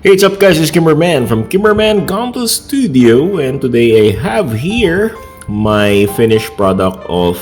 Hey, what's up, guys? It's Kimberman from Kimberman Gunpla Studio, and today I have here my finished product of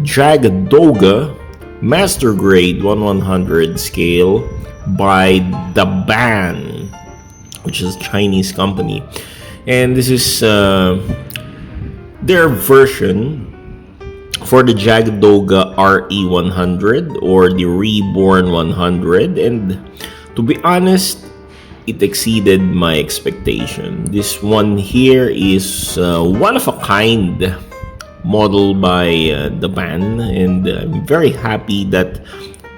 JAGD DOGA Master Grade 1/100 scale by Daban, which is a Chinese company, and this is their version for the JAGD DOGA RE 100 or the Reborn 100, and to be honest, it exceeded my expectation. This one here is one of a kind model by Daban, and I'm very happy that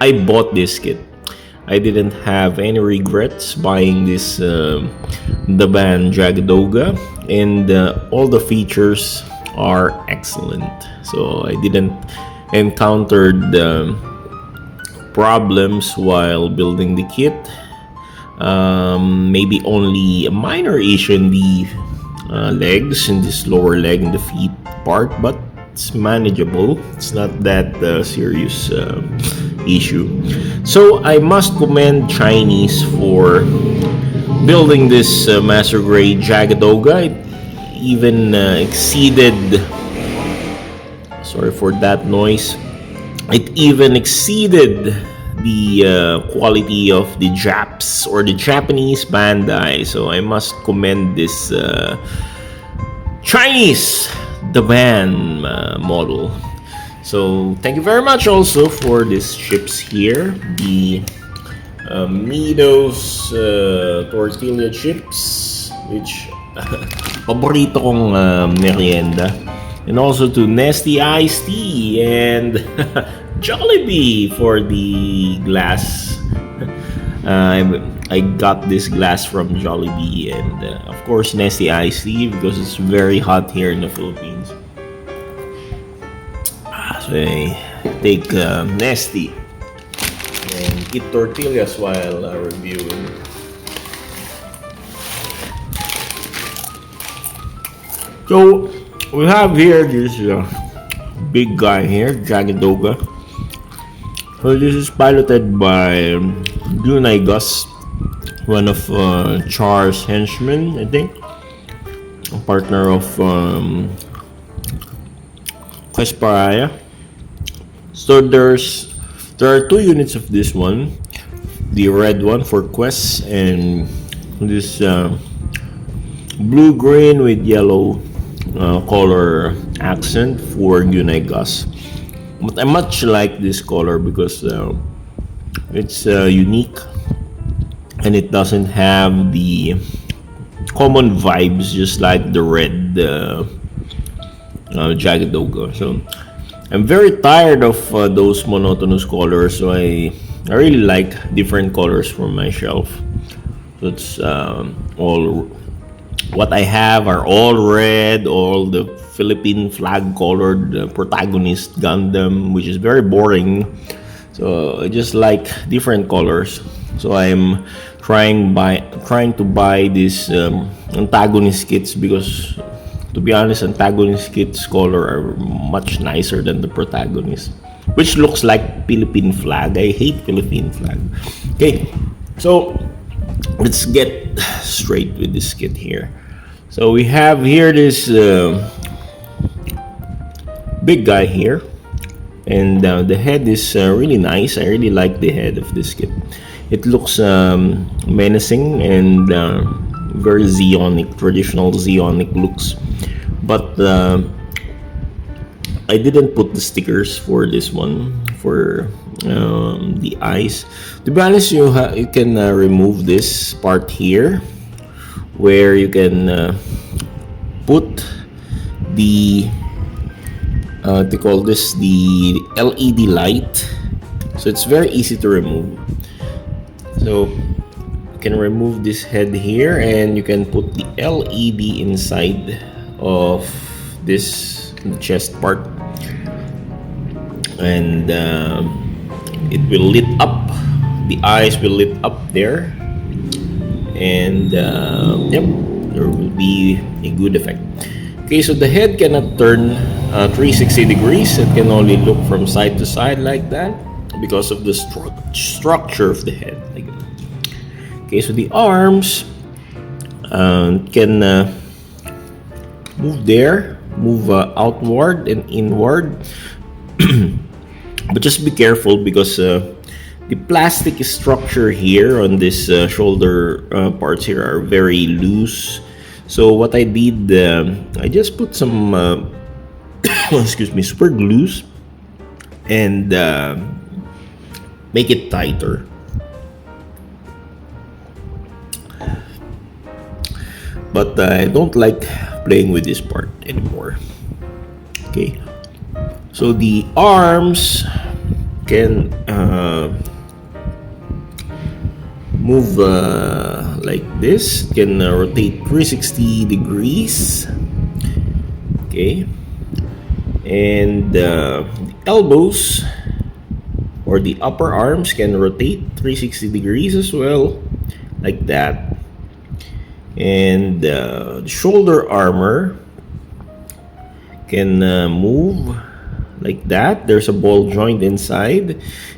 I bought this kit. I didn't have any regrets buying this Daban JAGD DOGA, and all the features are excellent. So I didn't encounter problems while building the kit. Maybe only a minor issue in the legs, in this lower leg, in the feet part, but it's manageable. It's not that serious issue. So I must commend Chinese for building this master grade JAGD DOGA. It even exceeded, sorry for that noise, it even exceeded the quality of the Japs or the Japanese Bandai. So I must commend this Chinese Daban model. So thank you very much also for these chips here, the Midos tortilla chips, which paborito kong merienda, and also to Nesty Iced Tea and Jollibee for the glass. I got this glass from Jollibee, and of course Nesty Iced Tea because it's very hot here in the Philippines. So I take Nesty and eat tortillas while reviewing. So we have here this big guy here, JAGD DOGA. So this is piloted by Gunai Gus, one of Char's henchmen, I think, a partner of Quest Paraya. So there are two units of this one, the red one for Quest and this blue green with yellow color accent for Gunai Gus. But I much like this color because it's unique and it doesn't have the common vibes just like the red JAGD DOGA. So I'm very tired of those monotonous colors, so I really like different colors from my shelf. So it's all what I have are all red, all the Philippine flag colored protagonist Gundam, which is very boring. So I just like different colors. So I'm trying to buy these antagonist kits because, to be honest, antagonist kits color are much nicer than the protagonist, which looks like Philippine flag. I hate Philippine flag. Okay, so let's get straight with this kit here. So we have here this big guy here, and the head is really nice. I really like the head of this kit. It looks menacing and very Zeonic, traditional Zeonic looks. But I didn't put the stickers for this one for the eyes. To be honest, you can remove this part here, where you can put the they call this the LED light. So it's very easy to remove. So you can remove this head here, and you can put the LED inside of this chest part, and it will lit up. The eyes will lit up there, and yep, there will be a good effect. Okay, so the head cannot turn 360 degrees. It can only look from side to side like that because of the structure of the head. Like Okay, so the arms can move there, move outward and inward. But just be careful because the plastic structure here on this shoulder parts here are very loose. So what I did, I just put some excuse me, super glues and make it tighter. But I don't like playing with this part anymore. Okay, so the arms can move like this, can rotate 360 degrees. Okay, and the elbows or the upper arms can rotate 360 degrees as well, like that. And the shoulder armor can move like that. There's a ball joint inside,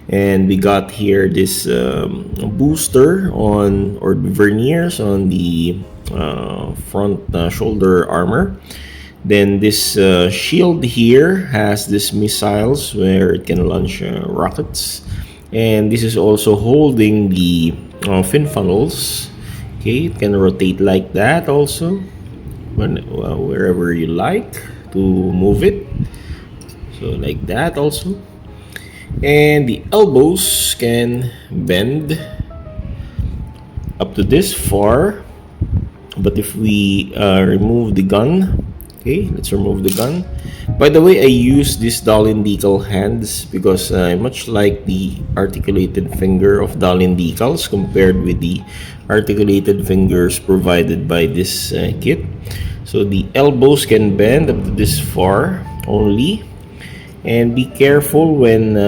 and we got here this booster on, or verniers on the front shoulder armor. Then this shield here has this missiles where it can launch rockets, and this is also holding the fin funnels. Okay, it can rotate like that also, wherever you like to move it. So like that also. And the elbows can bend up to this far. But if we remove the gun, okay, let's remove the gun. By the way, I use these Dalin decal hands because I much like the articulated finger of Dalin decals compared with the articulated fingers provided by this kit. So the elbows can bend up to this far only, and be careful when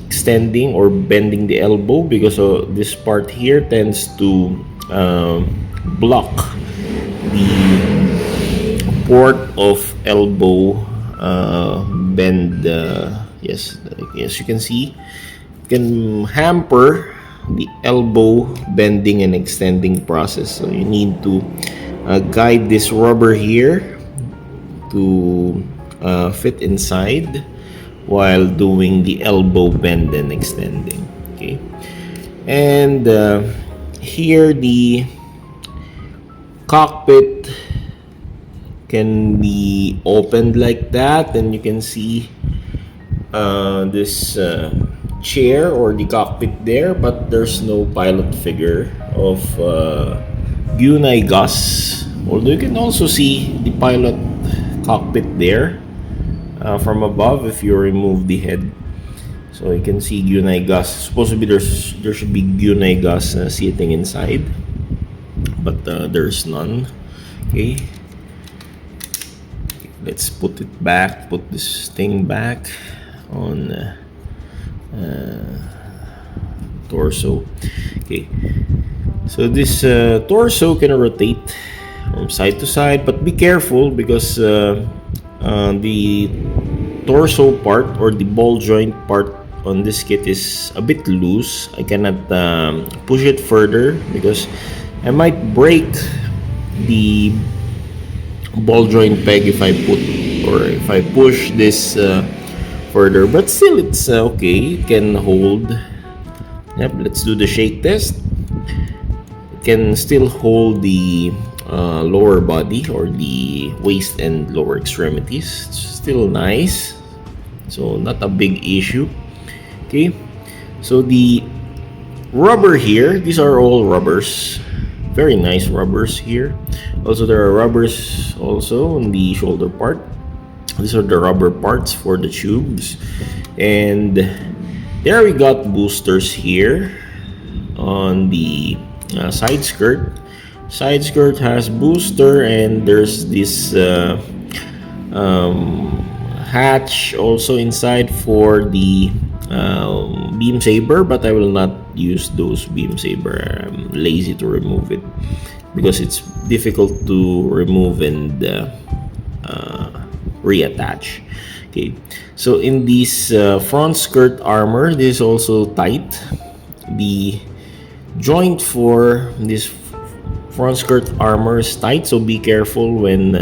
extending or bending the elbow because this part here tends to block the port of elbow bend. Yes, as you can see, it can hamper the elbow bending and extending process. So you need to guide this rubber here to fit inside while doing the elbow bend and extending. Okay, and here the cockpit can be opened like that, and you can see this chair or the cockpit there, but there's no pilot figure of Gyunai Gus, although you can also see the pilot cockpit there from above if you remove the head. So you can see Gyunai Gus. Supposed to be there should be Gyunai Gus sitting inside, but there's none. Okay, let's put it back, put this thing back on torso. Okay, so this torso can rotate from side to side, but be careful because the torso part or the ball joint part on this kit is a bit loose. I cannot push it further because I might break the ball joint peg if I put or if I push this further, but still it's okay. It can hold. Yep, let's do the shake test. It can still hold the lower body or the waist and lower extremities. It's still nice, so not a big issue. Okay, so the rubber here, these are all rubbers, very nice rubbers here. Also there are rubbers also on the shoulder part. These are the rubber parts for the tubes, and there we got boosters here on the side skirt. Side skirt has booster, and there's this hatch also inside for the beam saber, but I will not use those beam saber. I'm lazy to remove it because it's difficult to remove and reattach. Okay, so in this front skirt armor, this is also tight. The joint for this front skirt armor is tight, so be careful when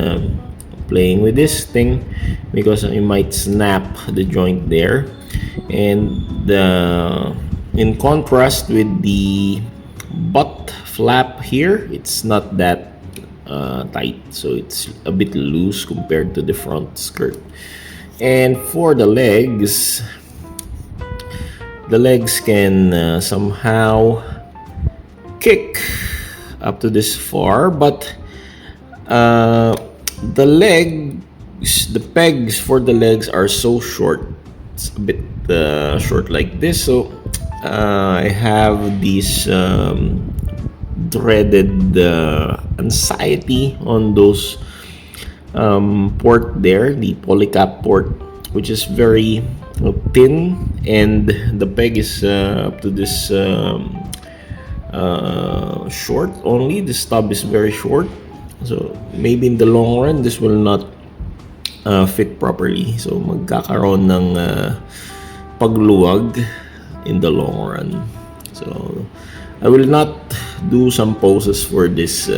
playing with this thing because you might snap the joint there. And in contrast with the butt flap here, it's not that tight, so it's a bit loose compared to the front skirt. And for the legs can somehow kick up to this far, but the pegs for the legs are so short. It's a bit short like this, so I have these dreaded anxiety on those port there, the polycap port, which is very thin, and the peg is up to this short only. The stub is very short, so maybe in the long run this will not fit properly, so magkakaroon ng pagluwag in the long run. So I will not do some poses for this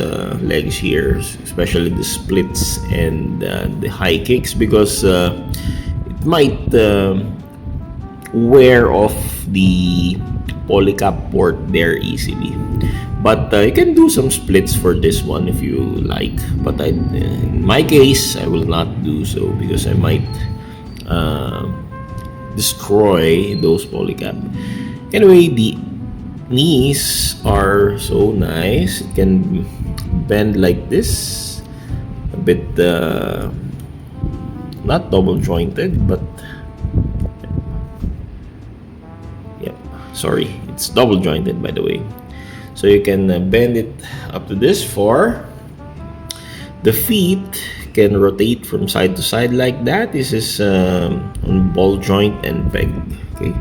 legs here, especially the splits and the high kicks, because it might wear off the polycap port there easily. But you can do some splits for this one if you like, but in my case I will not do so because I might destroy those polycap. Anyway, the knees are so nice. It can bend like this, a bit not double jointed, but yeah, sorry, it's double jointed by the way. So you can bend it up to this far. The feet can rotate from side to side like that. This is on ball joint and peg. Okay.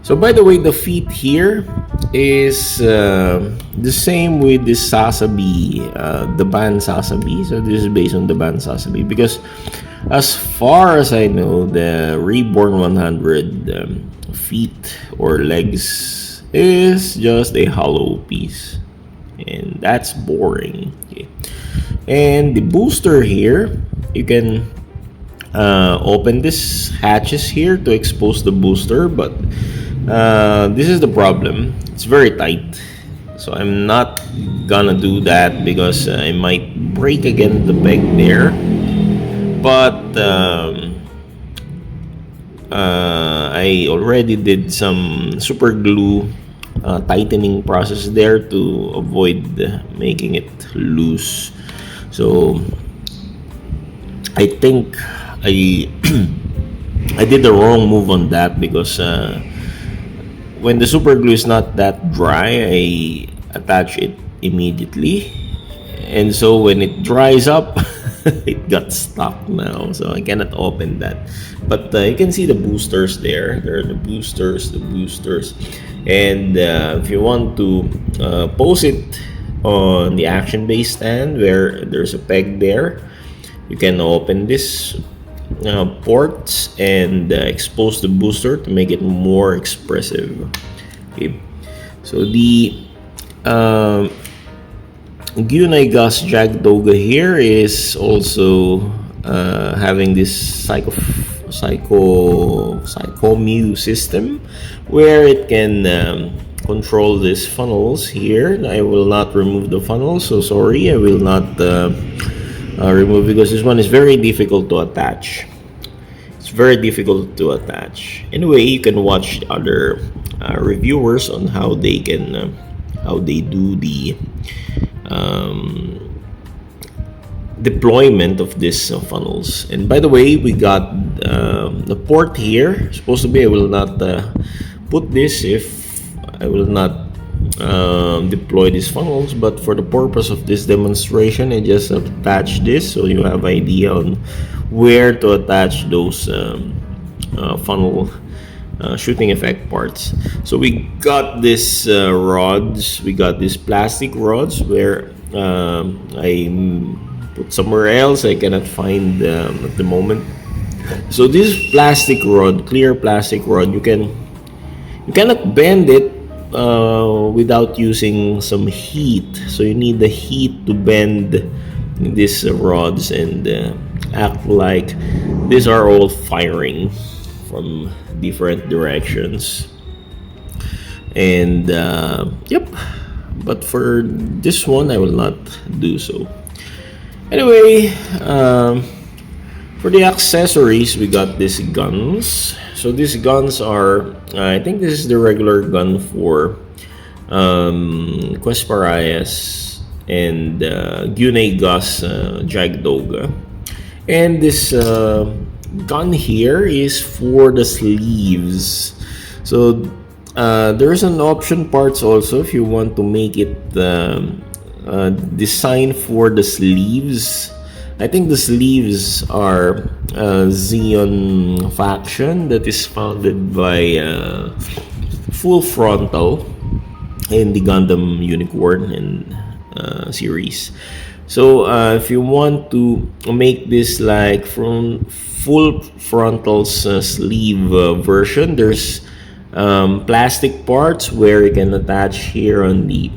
So by the way, the feet here is the same with the Wasabi, Daban Wasabi. So this is based on Daban Wasabi because as far as I know, the Reborn 100 feet or legs is just a hollow piece, and that's boring. Okay. And the booster here, you can open this hatches here to expose the booster, but this is the problem, it's very tight, so I'm not gonna do that because I might break again the peg there. But I already did some super glue tightening process there to avoid making it loose. So I think I I did the wrong move on that because when the super glue is not that dry, I attach it immediately, and so when it dries up it got stuck now, so I cannot open that. But you can see the boosters there. There are the boosters, and if you want to pose it on the action base stand where there's a peg there, you can open this ports and expose the booster to make it more expressive. Okay. So the Gunaigas JAGD DOGA here is also having this psychomu system where it can control these funnels here. I will not remove the funnel, so sorry, I will not remove because this one is very difficult to attach. It's very difficult to attach. Anyway, you can watch other reviewers on how they can how they do the deployment of these funnels. And by the way, we got the port here. Supposed to be, I will not put this if I will not deploy these funnels, but for the purpose of this demonstration, I just attach this so you have idea on where to attach those funnel shooting effect parts. So we got this rods, we got these plastic rods where I put somewhere else, I cannot find at the moment. So this plastic rod, clear plastic rod, you cannot bend it without using some heat. So you need the heat to bend these rods and act like these are all firing from different directions. And yep, but for this one I will not do so. Anyway, for the accessories, we got these guns. So these guns are, I think this is the regular gun for Quest Parias and Gyunei Gus JAGD DOGA. And this gun here is for the sleeves. So there's an option parts also if you want to make it design for the sleeves. I think the sleeves are Xeon faction that is founded by Full Frontal in the Gundam Unicorn and series. So if you want to make this like from Full Frontal's sleeve version, there's plastic parts where you can attach here on the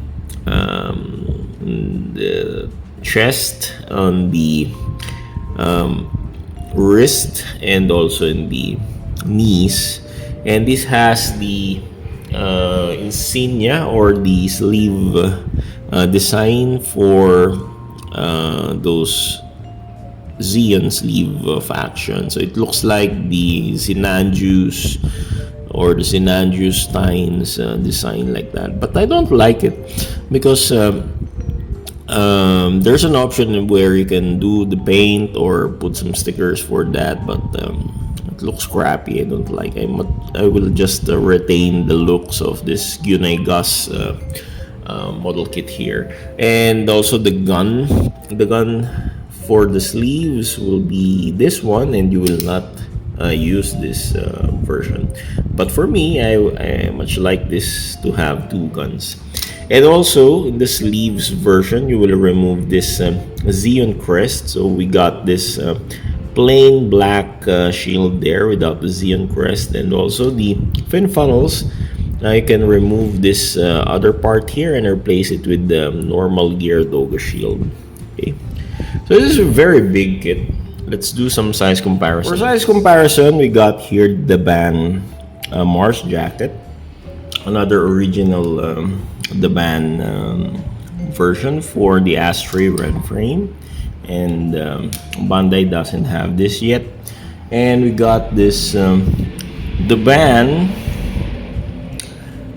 chest, on the wrist, and also in the knees. And this has the insignia or the sleeve design for those Xeon sleeve faction. So it looks like the Zinanju's or the Zinanju's Steins design like that, but I don't like it because there's an option where you can do the paint or put some stickers for that, but it looks crappy. I don't like it. I will just retain the looks of this Gyunei Gus model kit here. And also the gun for the sleeves will be this one, and you will not use this version. But for me, I much like this to have two guns. And also in the sleeves version, you will remove this Xeon crest. So we got this plain black shield there without the Xeon crest, and also the fin funnels. Now you can remove this other part here and replace it with the normal Gear Doga shield. Okay, so this is a very big kit. Let's do some size comparison. For size comparison, we got here the Daban Mars jacket, another original Daban version for the Astray red frame, and Bandai doesn't have this yet. And we got this Daban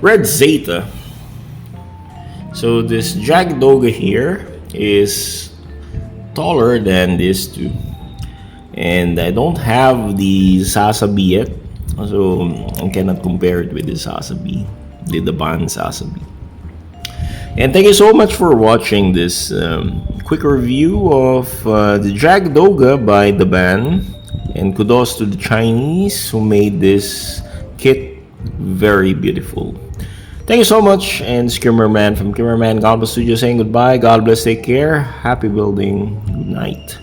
Red Zeta. So this JAGD DOGA here is taller than this two, and I don't have the Sasabi yet, so I cannot compare it with the Sasabi, the Daban Sasabi. And thank you so much for watching this quick review of the JAGD DOGA by Daban, and kudos to the Chinese who made this kit very beautiful. Thank you so much, and it's Kimmerman from Kimmerman Gunpla Studio saying goodbye. God bless, take care, happy building, good night.